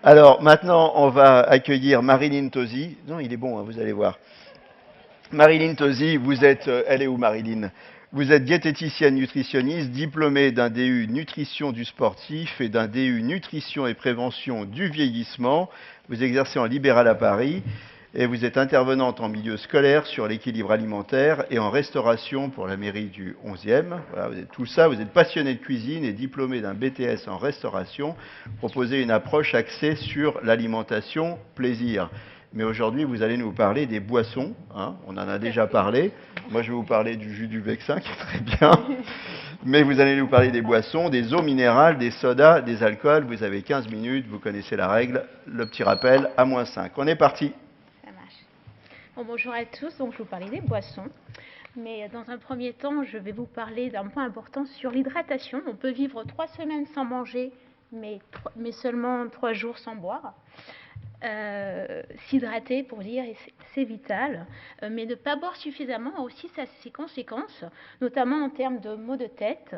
Alors maintenant, on va accueillir Marilyn Tosi. Non, il est bon, hein, vous allez voir. Marilyn Tosi, vous êtes, elle est où Marilyn? Vous êtes diététicienne nutritionniste, diplômée d'un DU nutrition du sportif et d'un DU nutrition et prévention du vieillissement. Vous exercez en libéral à Paris et vous êtes intervenante en milieu scolaire sur l'équilibre alimentaire et en restauration pour la mairie du 11e. Voilà, vous êtes tout ça, vous êtes passionnée de cuisine et diplômée d'un BTS en restauration. Proposez une approche axée sur l'alimentation plaisir. Mais aujourd'hui, vous allez nous parler des boissons. Hein. On en a déjà parlé. Moi, je vais vous parler du jus du Vexin, qui est très bien. Mais vous allez nous parler des boissons, des eaux minérales, des sodas, des alcools. Vous avez 15 minutes, vous connaissez la règle. Le petit rappel, à -5. On est parti. Ça marche. Bon, bonjour à tous. Donc, je vais vous parler des boissons. Mais dans un premier temps, je vais vous parler d'un point important sur l'hydratation. On peut vivre 3 semaines sans manger, mais seulement 3 jours sans boire. S'hydrater, pour dire, c'est vital, mais ne pas boire suffisamment a aussi ses conséquences, notamment en termes de maux de tête,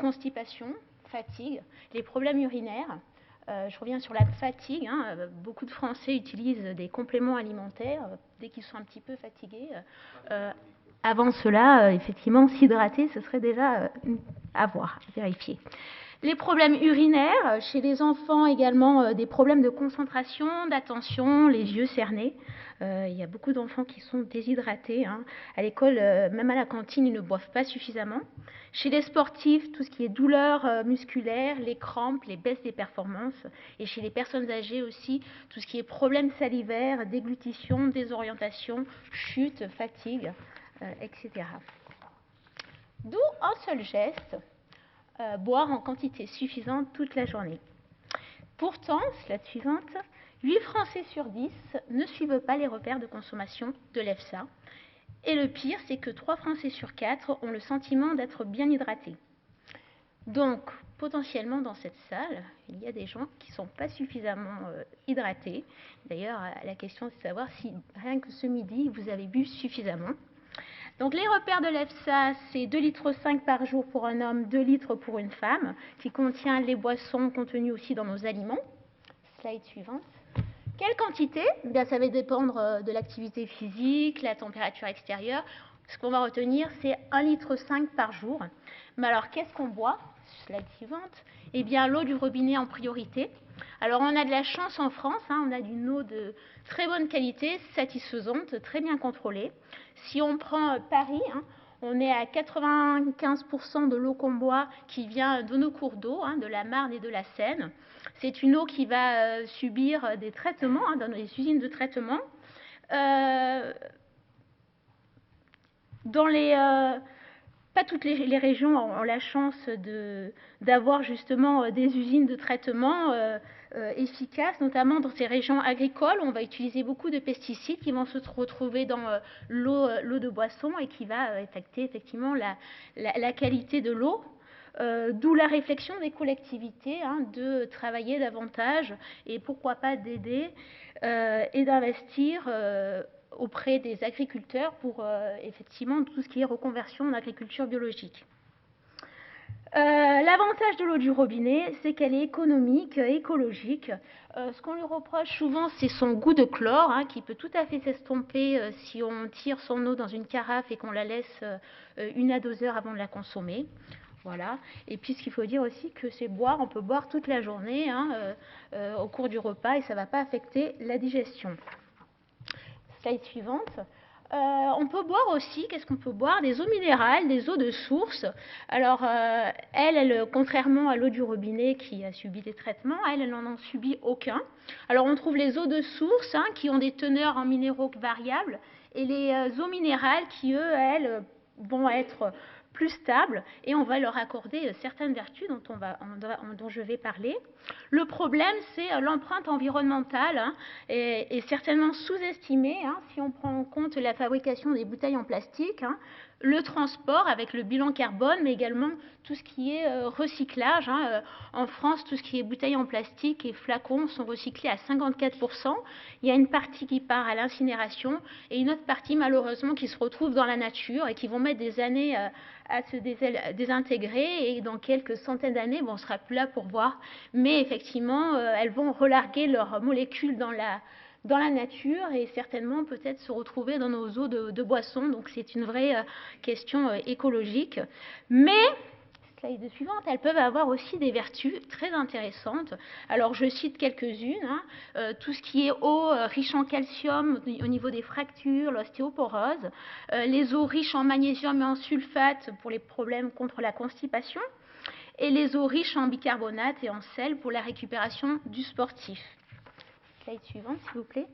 constipation, fatigue, les problèmes urinaires. Je reviens sur la fatigue. Beaucoup de Français utilisent des compléments alimentaires dès qu'ils sont un petit peu fatigués. Avant cela, effectivement, s'hydrater, ce serait déjà à voir, à vérifier. Les problèmes urinaires, chez les enfants également, des problèmes de concentration, d'attention, les yeux cernés. Il y a beaucoup d'enfants qui sont déshydratés. À l'école, même à la cantine, ils ne boivent pas suffisamment. Chez les sportifs, tout ce qui est douleurs musculaires, les crampes, les baisses des performances. Et chez les personnes âgées aussi, tout ce qui est problèmes salivaires, déglutition, désorientation, chute, fatigue, etc. D'où un seul geste. Boire en quantité suffisante toute la journée. Pourtant, slide suivante, 8 Français sur 10 ne suivent pas les repères de consommation de l'EFSA. Et le pire, c'est que 3 Français sur 4 ont le sentiment d'être bien hydratés. Donc, potentiellement, dans cette salle, il y a des gens qui ne sont pas suffisamment hydratés. D'ailleurs, la question, c'est de savoir si, rien que ce midi, vous avez bu suffisamment. Donc les repères de l'EFSA, c'est 2,5 litres par jour pour un homme, 2 litres pour une femme, qui contient les boissons contenues aussi dans nos aliments. Slide suivante. Quelle quantité? Ça va dépendre de l'activité physique, la température extérieure. Ce qu'on va retenir, c'est 1,5 litre par jour. Mais alors, qu'est-ce qu'on boit? Slide suivante. Eh bien, l'eau du robinet en priorité. Alors, on a de la chance en France, on a d'une eau de très bonne qualité, satisfaisante, très bien contrôlée. Si on prend Paris, on est à 95% de l'eau qu'on boit qui vient de nos cours d'eau, de la Marne et de la Seine. C'est une eau qui va subir des traitements dans les usines de traitement. Pas toutes les régions ont la chance d'avoir justement des usines de traitement efficaces, notamment dans ces régions agricoles. On va utiliser beaucoup de pesticides qui vont se retrouver dans l'eau de boisson et qui va affecter effectivement la qualité de l'eau. D'où la réflexion des collectivités de travailler davantage et pourquoi pas d'aider et d'investir auprès des agriculteurs pour effectivement tout ce qui est reconversion en agriculture biologique. L'avantage de l'eau du robinet, c'est qu'elle est économique, écologique. Ce qu'on lui reproche souvent, c'est son goût de chlore, qui peut tout à fait s'estomper si on tire son eau dans une carafe et qu'on la laisse 1 à 2 heures avant de la consommer. Voilà. Et puis ce qu'il faut dire aussi, que c'est boire, on peut boire toute la journée au cours du repas et ça ne va pas affecter la digestion. Slide suivante. On peut boire aussi, qu'est-ce qu'on peut boire? Des eaux minérales, des eaux de source. Alors, elle, contrairement à l'eau du robinet qui a subi des traitements, elle n'en a subi aucun. Alors, on trouve les eaux de source qui ont des teneurs en minéraux variables et les eaux minérales qui, elles, vont être plus stables et on va leur accorder certaines vertus dont je vais parler. Le problème, c'est l'empreinte environnementale est certainement sous-estimée si on prend en compte la fabrication des bouteilles en plastique. le transport avec le bilan carbone, mais également tout ce qui est recyclage. En France, tout ce qui est bouteilles en plastique et flacons sont recyclés à 54%. Il y a une partie qui part à l'incinération et une autre partie, malheureusement, qui se retrouve dans la nature et qui vont mettre des années à se désintégrer. Et dans quelques centaines d'années, on ne sera plus là pour voir. Mais effectivement, elles vont relarguer leurs molécules dans la nature et certainement peut-être se retrouver dans nos eaux de boisson. Donc c'est une vraie question écologique. Mais, slide suivante, elles peuvent avoir aussi des vertus très intéressantes. Alors je cite quelques-unes. Tout ce qui est eau riche en calcium au niveau des fractures, l'ostéoporose. Les eaux riches en magnésium et en sulfate pour les problèmes contre la constipation. Et les eaux riches en bicarbonate et en sel pour la récupération du sportif. Slide suivante, s'il vous plaît.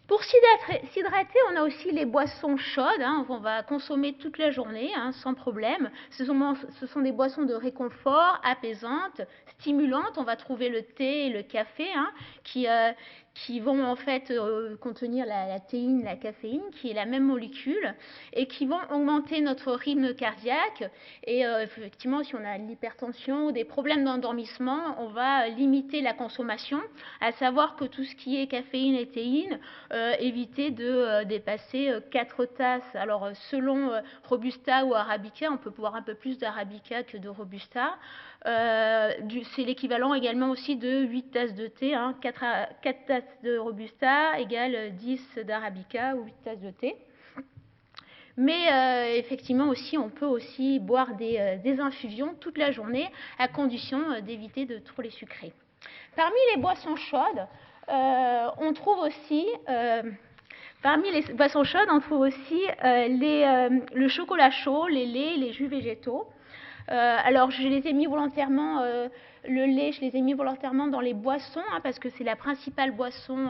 Pour s'hydrater, on a aussi les boissons chaudes, on va consommer toute la journée sans problème. Ce sont des boissons de réconfort, apaisantes, stimulantes. On va trouver le thé et le café qui vont en fait contenir la théine, la caféine, qui est la même molécule, et qui vont augmenter notre rythme cardiaque. Et effectivement, si on a l'hypertension ou des problèmes d'endormissement, on va limiter la consommation, à savoir que tout ce qui est caféine et théine, éviter de dépasser 4 tasses. Alors selon Robusta ou Arabica, on peut boire un peu plus d'Arabica que de Robusta. C'est l'équivalent également aussi de 8 tasses de thé. 4 tasses de Robusta égale 10 d'Arabica ou 8 tasses de thé. Mais effectivement aussi, on peut aussi boire des infusions toute la journée à condition d'éviter de trop les sucrer. Parmi les boissons chaudes, on trouve aussi... le chocolat chaud, les laits, les jus végétaux. Alors, je les ai mis volontairement, le lait, je les ai mis volontairement dans les boissons, parce que c'est la principale boisson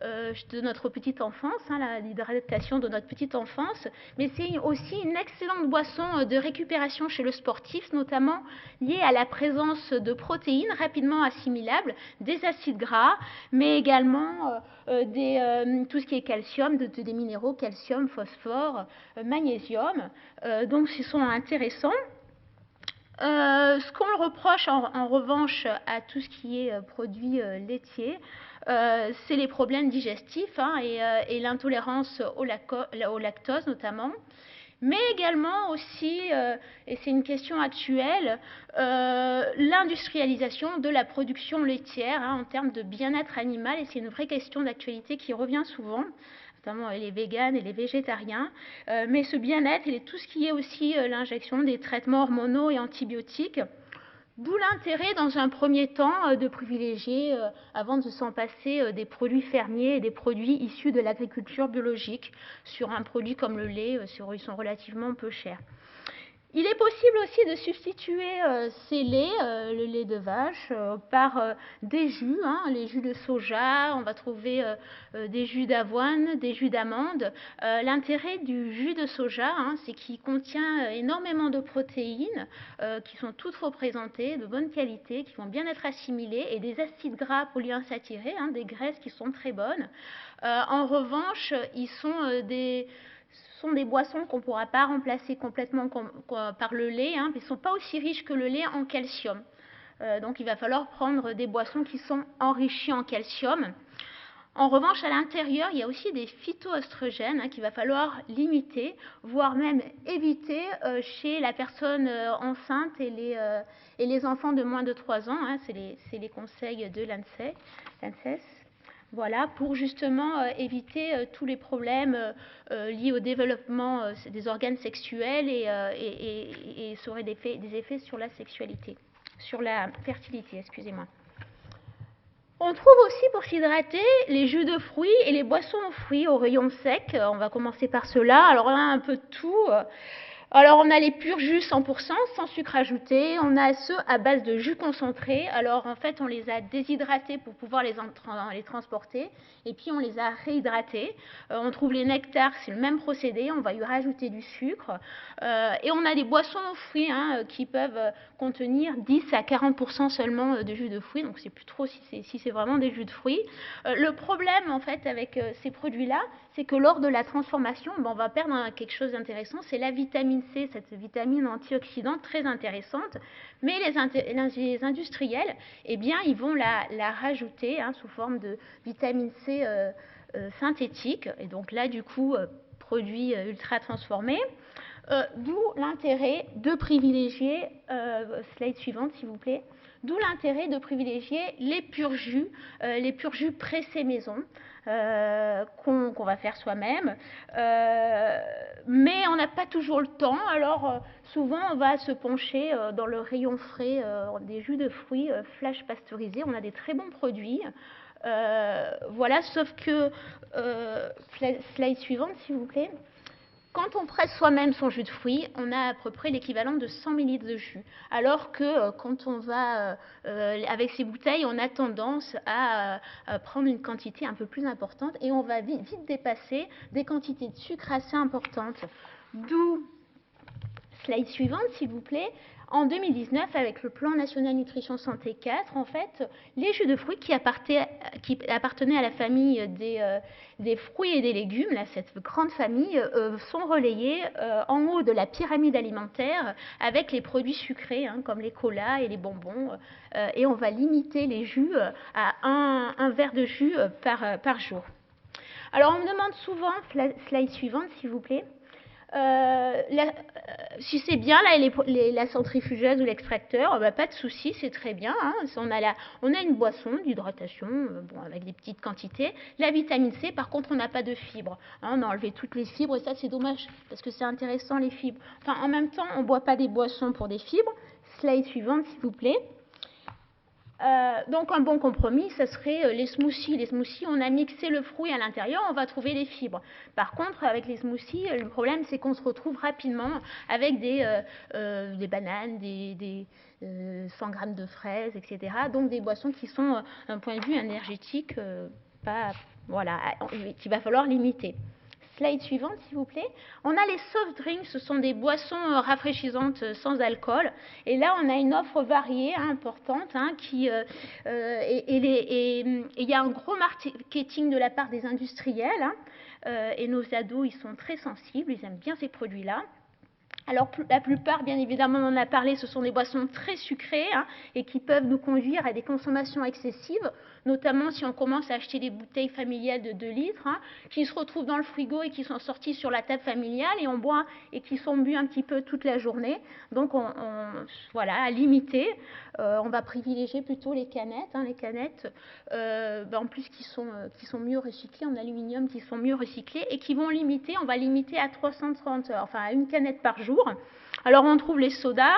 de notre petite enfance, l'hydratation de notre petite enfance. Mais c'est aussi une excellente boisson de récupération chez le sportif, notamment liée à la présence de protéines rapidement assimilables, des acides gras, mais également tout ce qui est calcium, des minéraux, calcium, phosphore, magnésium. Donc, ce sont intéressants. Ce qu'on reproche en revanche à tout ce qui est produits laitiers, c'est les problèmes digestifs et l'intolérance au lactose notamment. Mais également aussi, et c'est une question actuelle, l'industrialisation de la production laitière en termes de bien-être animal. Et c'est une vraie question d'actualité qui revient souvent, notamment les véganes et les végétariens. Mais ce bien-être, il est tout ce qui est aussi l'injection des traitements hormonaux et antibiotiques. D'où l'intérêt, dans un premier temps, de privilégier, avant de s'en passer, des produits fermiers et des produits issus de l'agriculture biologique. Sur un produit comme le lait, ils sont relativement peu chers. Il est possible aussi de substituer ces laits, le lait de vache, par des jus, les jus de soja, on va trouver des jus d'avoine, des jus d'amande. L'intérêt du jus de soja, c'est qu'il contient énormément de protéines qui sont toutes représentées, de bonne qualité, qui vont bien être assimilées, et des acides gras polyinsaturés, des graisses qui sont très bonnes. En revanche, ce sont des boissons qu'on ne pourra pas remplacer complètement par le lait, mais ils ne sont pas aussi riches que le lait en calcium. Donc il va falloir prendre des boissons qui sont enrichies en calcium. En revanche, à l'intérieur, il y a aussi des phytoœstrogènes qu'il va falloir limiter, voire même éviter chez la personne enceinte et les enfants de moins de 3 ans. C'est les conseils de l'ANSES. Voilà, pour justement éviter tous les problèmes liés au développement des organes sexuels et ça aurait des effets sur la sexualité, sur la fertilité, excusez-moi. On trouve aussi pour s'hydrater les jus de fruits et les boissons aux fruits au rayon sec. On va commencer par cela. Alors là, un peu de tout. Alors, on a les purs jus 100%, sans sucre ajouté. On a ceux à base de jus concentré. Alors, en fait, on les a déshydratés pour pouvoir les transporter. Et puis, on les a réhydratés. On trouve les nectars, c'est le même procédé. On va y rajouter du sucre. Et on a des boissons aux fruits qui peuvent contenir 10 à 40% seulement de jus de fruits. Donc, c'est plus trop si c'est vraiment des jus de fruits. Le problème, en fait, avec ces produits-là, c'est que lors de la transformation, on va perdre quelque chose d'intéressant, c'est la vitamine C, cette vitamine antioxydante très intéressante. Mais les industriels, eh bien, ils vont la rajouter sous forme de vitamine C synthétique. Et donc là, du coup, produits ultra transformés. D'où l'intérêt de privilégier, slide suivante s'il vous plaît, d'où l'intérêt de privilégier les purs jus pressés maison qu'on va faire soi-même. Mais on n'a pas toujours le temps, alors souvent on va se pencher dans le rayon frais des jus de fruits flash pasteurisés. On a des très bons produits. Voilà, sauf que, slide suivante s'il vous plaît. Quand on presse soi-même son jus de fruits, on a à peu près l'équivalent de 100 ml de jus. Alors que quand on va avec ces bouteilles, on a tendance à prendre une quantité un peu plus importante et on va vite dépasser des quantités de sucre assez importantes. D'où, slide suivante s'il vous plaît, en 2019, avec le plan national nutrition santé 4, en fait, les jus de fruits qui appartenaient à la famille des fruits et des légumes, là, cette grande famille, sont relayés en haut de la pyramide alimentaire avec les produits sucrés, comme les colas et les bonbons. Et on va limiter les jus à un verre de jus par jour. Alors, on me demande souvent, slide suivante s'il vous plaît, si c'est bien la centrifugeuse ou l'extracteur, pas de souci, c'est très bien. On a une boisson d'hydratation, avec des petites quantités. La vitamine C, par contre, on n'a pas de fibres. On a enlevé toutes les fibres et ça, c'est dommage parce que c'est intéressant les fibres. Enfin, en même temps, on ne boit pas des boissons pour des fibres. Slide suivante, s'il vous plaît. Donc un bon compromis, ce serait les smoothies. Les smoothies, on a mixé le fruit à l'intérieur, on va trouver les fibres. Par contre, avec les smoothies, le problème, c'est qu'on se retrouve rapidement avec des bananes, des 100 grammes de fraises, etc. Donc des boissons qui sont, d'un point de vue énergétique, qu'il va falloir limiter. Slide suivante, s'il vous plaît. On a les soft drinks, ce sont des boissons rafraîchissantes sans alcool. Et là, on a une offre variée, importante, et il y a un gros marketing de la part des industriels. Et nos ados, ils sont très sensibles, ils aiment bien ces produits-là. Alors, la plupart, bien évidemment, on en a parlé, ce sont des boissons très sucrées et qui peuvent nous conduire à des consommations excessives, notamment si on commence à acheter des bouteilles familiales de 2 litres qui se retrouvent dans le frigo et qui sont sorties sur la table familiale et on boit et qui sont bu un petit peu toute la journée. Donc, à limiter, on va privilégier plutôt les canettes. Les canettes, en plus, qui sont mieux recyclées, en aluminium, qui sont mieux recyclées et qui vont limiter, on va limiter à 330 heures, enfin à une canette par jour. Alors on trouve les sodas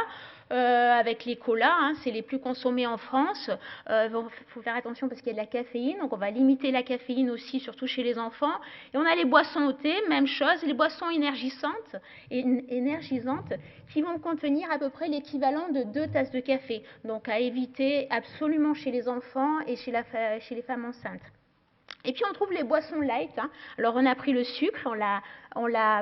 avec les colas, c'est les plus consommés en France. Il faut faire attention parce qu'il y a de la caféine, donc on va limiter la caféine aussi, surtout chez les enfants. Et on a les boissons au thé, même chose, les boissons énergisantes qui vont contenir à peu près l'équivalent de 2 tasses de café. Donc à éviter absolument chez les enfants et chez les femmes enceintes. Et puis on trouve les boissons light. Alors on a pris le sucre, on a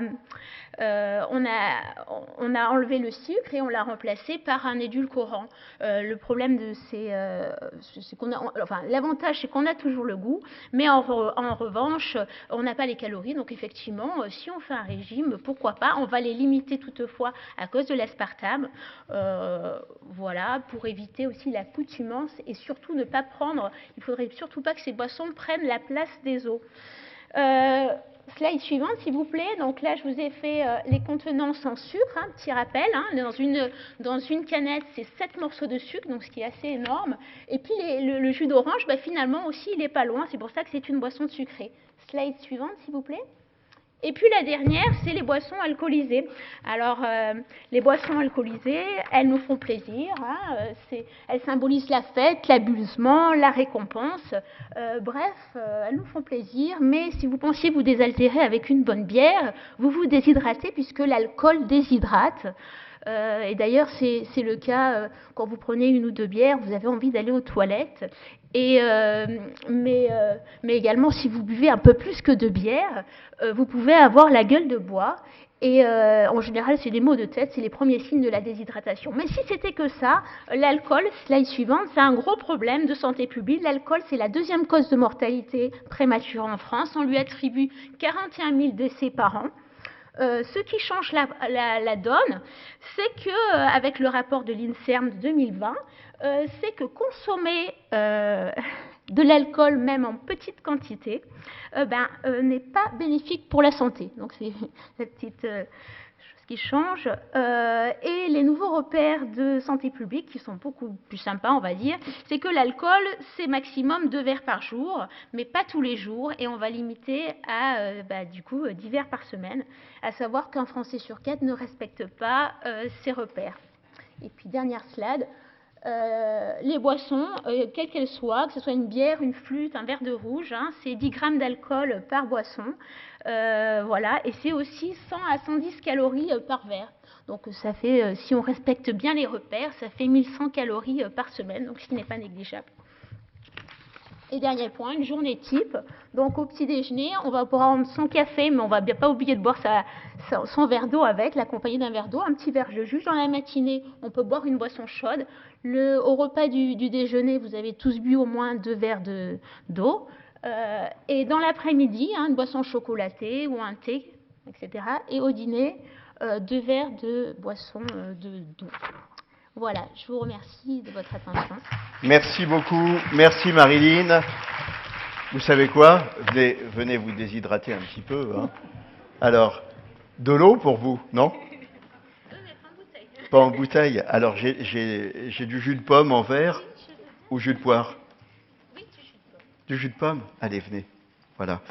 enlevé le sucre et on l'a remplacé par un édulcorant. Le problème c'est qu'on l'avantage c'est qu'on a toujours le goût, mais en revanche on n'a pas les calories. Donc effectivement, si on fait un régime, pourquoi pas. On va les limiter toutefois à cause de l'aspartame. Pour éviter aussi l'accoutumance et surtout ne pas prendre. Il faudrait surtout pas que ces boissons prennent la place des eaux. Slide suivante, s'il vous plaît. Donc là, je vous ai fait les contenances en sucre, petit rappel. Dans une canette, c'est 7 morceaux de sucre, donc ce qui est assez énorme. Et puis le jus d'orange, finalement aussi, il n'est pas loin. C'est pour ça que c'est une boisson sucrée. Slide suivante, s'il vous plaît. Et puis la dernière, c'est les boissons alcoolisées. Alors, les boissons alcoolisées, elles nous font plaisir. Elles symbolisent la fête, l'abusement, la récompense. Bref, elles nous font plaisir. Mais si vous pensiez vous désaltérer avec une bonne bière, vous vous déshydratez puisque l'alcool déshydrate. Et d'ailleurs, c'est le cas quand vous prenez une ou deux bières, vous avez envie d'aller aux toilettes. Mais également, si vous buvez un peu plus que de bière, vous pouvez avoir la gueule de bois. Et en général, c'est des maux de tête, c'est les premiers signes de la déshydratation. Mais si c'était que ça, l'alcool, slide suivante, c'est un gros problème de santé publique. L'alcool, c'est la deuxième cause de mortalité prématurée en France. On lui attribue 41 000 décès par an. Ce qui change la donne, c'est que, avec le rapport de l'INSERM de 2020, c'est que consommer de l'alcool, même en petite quantité, n'est pas bénéfique pour la santé. Donc c'est la petite chose qui change. Et les nouveaux repères de santé publique, qui sont beaucoup plus sympas, on va dire, c'est que l'alcool, c'est maximum 2 verres par jour, mais pas tous les jours, et on va limiter à, du coup, 10 verres par semaine, à savoir qu'un Français sur 4 ne respecte pas ces repères. Et puis, dernière slide. Les boissons, quelles qu'elles soient, que ce soit une bière, une flûte, un verre de rouge, c'est 10 grammes d'alcool par boisson. Voilà, et c'est aussi 100 à 110 calories par verre. Donc ça fait, si on respecte bien les repères, ça fait 1100 calories par semaine, donc ce qui n'est pas négligeable. Et dernier point, une journée type. Donc au petit déjeuner, on va prendre son café, mais on ne va bien pas oublier de boire son verre d'eau avec, l'accompagner d'un verre d'eau, un petit verre de jus. Dans la matinée, on peut boire une boisson chaude. Au repas du déjeuner, vous avez tous bu au moins 2 verres d'eau. Et dans l'après-midi, une boisson chocolatée ou un thé, etc. Et au dîner, 2 verres de boisson d'eau. Voilà, je vous remercie de votre attention. Merci beaucoup. Merci Marilyn. Vous savez quoi? Venez vous déshydrater un petit peu. Alors, de l'eau pour vous, non? Pas en bouteille. Alors, j'ai du jus de pomme en verre ou jus de poire? Oui, du jus de pomme. Du jus de pomme? Allez, venez. Voilà.